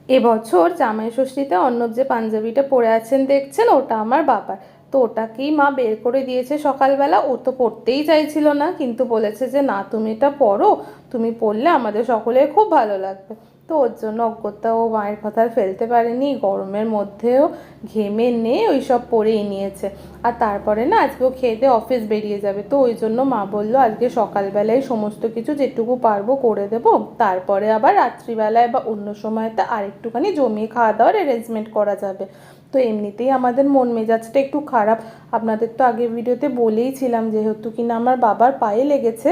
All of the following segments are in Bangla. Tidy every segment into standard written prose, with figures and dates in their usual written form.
এবছর জামাই ষষ্ঠীতে অর্ণব যে পাঞ্জাবিটা পরে আছেন দেখছেন, ওটা আমার বাবার। তো ওটাকেই মা বের করে দিয়েছে সকালবেলা। ও তো পরতেই চাইছিল না, কিন্তু বলেছে যে না, তুমি এটা পরো, তুমি পরলে আমাদের সকলের খুব ভালো লাগবে। তো ওর জন্য অগত্যা ও মায়ের কথা আর ফেলতে পারেনি, গরমের মধ্যেও ঘেমে নিয়ে ওই সব পরেই নিয়েছে। আর তারপরে না, আজকে ও খেয়ে দিয়ে অফিস বেরিয়ে যাবে, তো ওই জন্য মা বললো আজকে সকালবেলায় সমস্ত কিছু যেটুকু পারবো করে দেবো, তারপরে আবার রাত্রিবেলায় বা অন্য সময়তে আরেকটুখানি জমিয়ে খাওয়া দাওয়ার অ্যারেঞ্জমেন্ট করা যাবে। তো এমনিতেই আমাদের মন মেজাজটা একটু খারাপ। আপনাদের তো আগের ভিডিওতে বলেই ছিলাম, যেহেতু কিনা আমার বাবার পায়ে লেগেছে,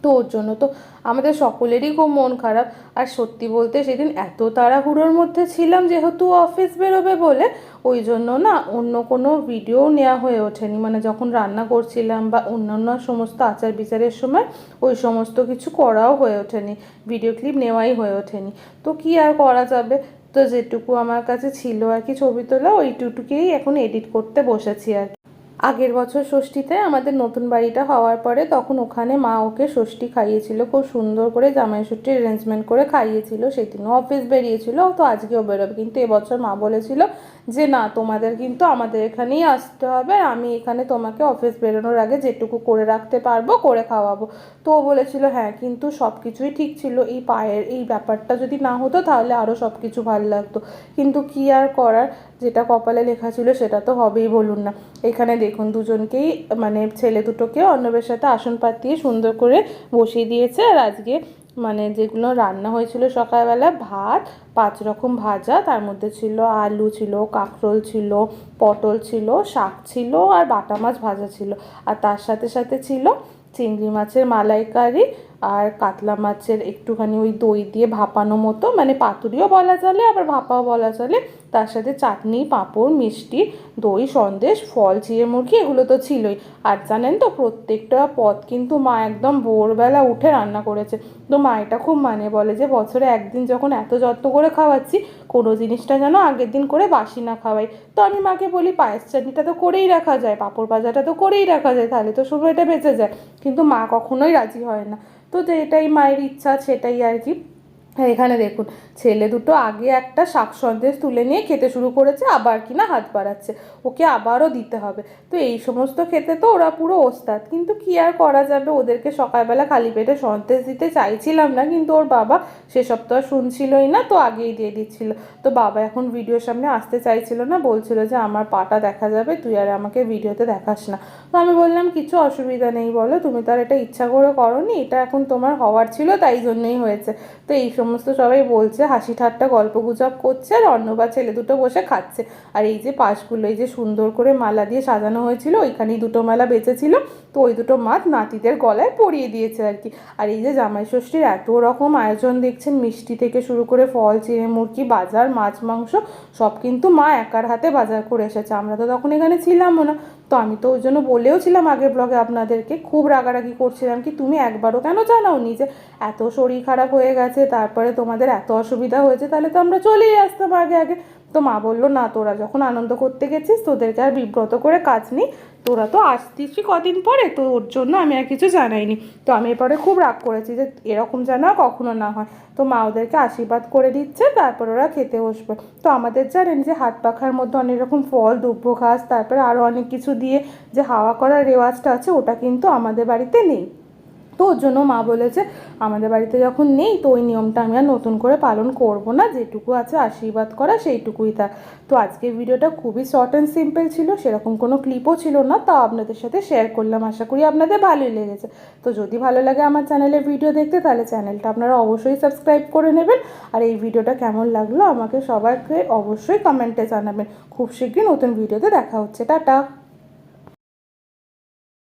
তো ওর জন্য তো আমাদের সকলেরই খুব মন খারাপ। আর সত্যি বলতে সেদিন এত তাড়াহুড়োর মধ্যে ছিলাম, যেহেতু অফিস বেরোবে বলে, ওই জন্য না অন্য কোনো ভিডিও নেওয়া হয়ে ওঠেনি। মানে যখন রান্না করছিলাম বা অন্যান্য সমস্ত আচার বিচারের সময় ওই সমস্ত কিছু করাও হয়ে ওঠেনি, ভিডিও ক্লিপ নেওয়াই হয়ে ওঠেনি। তো কি আর করা যাবে, তো যেটুকু আমার কাছে ছিল আর কি ছবি তোলা, ওইটুকুকেই এখন এডিট করতে বসেছি আর কি। আগের বছর ষষ্ঠীতে আমাদের নতুন বাড়িটা হওয়ার পরে তখন ওখানে মা ওকে ষষ্ঠী খাইয়েছিল, খুব সুন্দর করে জামাই ষষ্ঠীর অ্যারেঞ্জমেন্ট করে খাইয়েছিল। সেদিনও অফিস বেরিয়েছিল, তো আজকেও বেরোবে, কিন্তু এবছর মা বলেছিল যে না, তোমাদের কিন্তু আমাদের এখানেই আসতে হবে, আর আমি এখানে তোমাকে অফিস বেরোনোর আগে যেটুকু করে রাখতে পারবো করে খাওয়াবো। তো ও বলেছিল হ্যাঁ, কিন্তু সব কিছুই ঠিক ছিল, এই পায়ের এই ব্যাপারটা যদি না হতো তাহলে আরও সব কিছু ভালো লাগতো, কিন্তু কি আর করার, যেটা কপালে লেখা ছিল সেটা তো হবেই, বলুন না। এখানে দেখুন দুজনকেই, মানে ছেলে দুটোকে অর্ণবের সাথে আসন পাতিয়ে সুন্দর করে বসিয়ে দিয়েছে। আর আজকে মানে যেগুলো রান্না হয়েছিল সকালবেলা, ভাত, 5 রকম ভাজা, তার মধ্যে ছিল আলু ছিল, কাঁকরোল ছিল, পটল ছিল, শাক ছিল, আর বাটা মাছ ভাজা ছিল। আর তার সাথে সাথে ছিল চিংড়ি মাছের মালাইকারি, আর কাতলা মাছের একটুখানি ওই দই দিয়ে ভাপানো মতো, মানে পাতুরিও বলা চলে আবার ভাপাও বলা চলে। তার সাথে চাটনি, পাঁপড়, মিষ্টি, দই, সন্দেশ, ফল, চিড়ে মুরগি, এগুলো তো ছিলই। আর জানেন তো, প্রত্যেকটা পদ কিন্তু মা একদম ভোরবেলা উঠে রান্না করেছে। তো মা এটা খুব মানে, বলে যে বছরে একদিন যখন এত যত্ন করে খাওয়াচ্ছি, কোনো জিনিসটা যেন আগের দিন করে বাসি না খাওয়াই। তো আমি মাকে বলি পায়েস চাটনিটা তো করেই রাখা যায়, পাঁপড় ভাজাটা তো করেই রাখা যায়, তাহলে তো সময়টা বেঁচে যায়। কিন্তু মা কখনোই রাজি হয় না। তো এটাই মায়ের ইচ্ছা, সেটাই আর কি। হ্যাঁ, এখানে দেখুন ছেলে দুটো আগে একটা শাক সন্দেশ তুলে নিয়ে খেতে শুরু করেছে, আবার কিনা হাত বাড়াচ্ছে, ওকে আবারও দিতে হবে। তো এই সমস্ত খেতে তো ওরা পুরো ওস্তাদ, কিন্তু কি আর করা যাবে, ওদেরকে সকালবেলা খালি পেটে সন্দেশ দিতে চাইছিলাম না, কিন্তু ওর বাবা সেসব তো আর শুনছিলই না, তো আগেই দিয়ে দিচ্ছিল। তো বাবা এখন ভিডিওর সামনে আসতে চাইছিল না, বলছিল যে আমার পাটা দেখা যাবে, তুই আর আমাকে ভিডিওতে দেখাস না। তো আমি বললাম কিছু অসুবিধা নেই, বলো, তুমি তো আর এটা ইচ্ছা করে করোনি, এটা এখন তোমার হওয়ার ছিল, তাই জন্যই হয়েছে। তো এই সমস্ত সবাই বলছে, হাসি ঠাট্টা গল্প গুজব করছে, আর অন্নবা ছেলে দুটো বসে খাচ্ছে। আর এই যে পাশগুলো এই যে সুন্দর করে মালা দিয়ে সাজানো হয়েছিল, ওইখানেই দুটো মালা বেঁচেছিল, তো ওই দুটো মাছ নাতিদের গলায় পরিয়ে দিয়েছে আর কি। আর এই যে জামাই ষষ্ঠীর এত রকম আয়োজন দেখছেন, মিষ্টি থেকে শুরু করে ফল, চিড়ে মুরগি, বাজার, মাছ মাংস, সব কিন্তু মা একার হাতে বাজার করে এসেছে, আমরা তো তখন এখানে ছিলামও না। তো আমি তো ওই জন্য বলেও ছিলাম আগের ব্লগে আপনাদেরকে, খুব রাগারাগি করছিলাম কি তুমি একবারও কেন জানাওনি যে এত শরীর খারাপ হয়ে গেছে, তারপরে তোমাদের এত অসুবিধা হয়েছে, তাহলে তো আমরা চলেই আসতাম আগে আগে। তো মা বললো না, তোরা যখন আনন্দ করতে গেছিস তোদেরকে আর বিব্রত করে কাজ নেই, তোরা তো আসতিসই কদিন পরে, তো ওর জন্য আমি আর কিছু জানাইনি। তো আমি এরপরে খুব রাগ করেছি যে এরকম যেন কখনো না হয়। তো মা ওদেরকে আশীর্বাদ করে দিচ্ছে, তারপর ওরা খেতে বসবে। তো আমাদের জানেন যে হাত পাখার মধ্যে অনেক রকম ফল, দুব্বো ঘাস, তারপরে আরও অনেক কিছু দিয়ে যে হাওয়া করার রেওয়াজটা আছে, ওটা কিন্তু আমাদের বাড়িতে নেই। তো ওর জন্য মা বলেছে আমাদের বাড়িতে যখন নেই, তো ওই নিয়মটা আমি আর নতুন করে পালন করব না, যেটুকু আছে আশীর্বাদ করা সেইটুকুই থাক। তো আজকের ভিডিওটা খুবই শর্ট অ্যান্ড সিম্পল ছিল, সেরকম কোনো ক্লিপও ছিল না, তাও আপনাদের সাথে শেয়ার করলাম, আশা করি আপনাদের ভালোই লেগেছে। তো যদি ভালো লাগে আমার চ্যানেলের ভিডিও দেখতে, তাহলে চ্যানেলটা আপনারা অবশ্যই সাবস্ক্রাইব করে নেবেন। আর এই ভিডিওটা কেমন লাগলো আমাকে সবাইকে অবশ্যই কমেন্টে জানাবেন। খুব শীঘ্রই নতুন ভিডিওতে দেখা হচ্ছে, টাটা।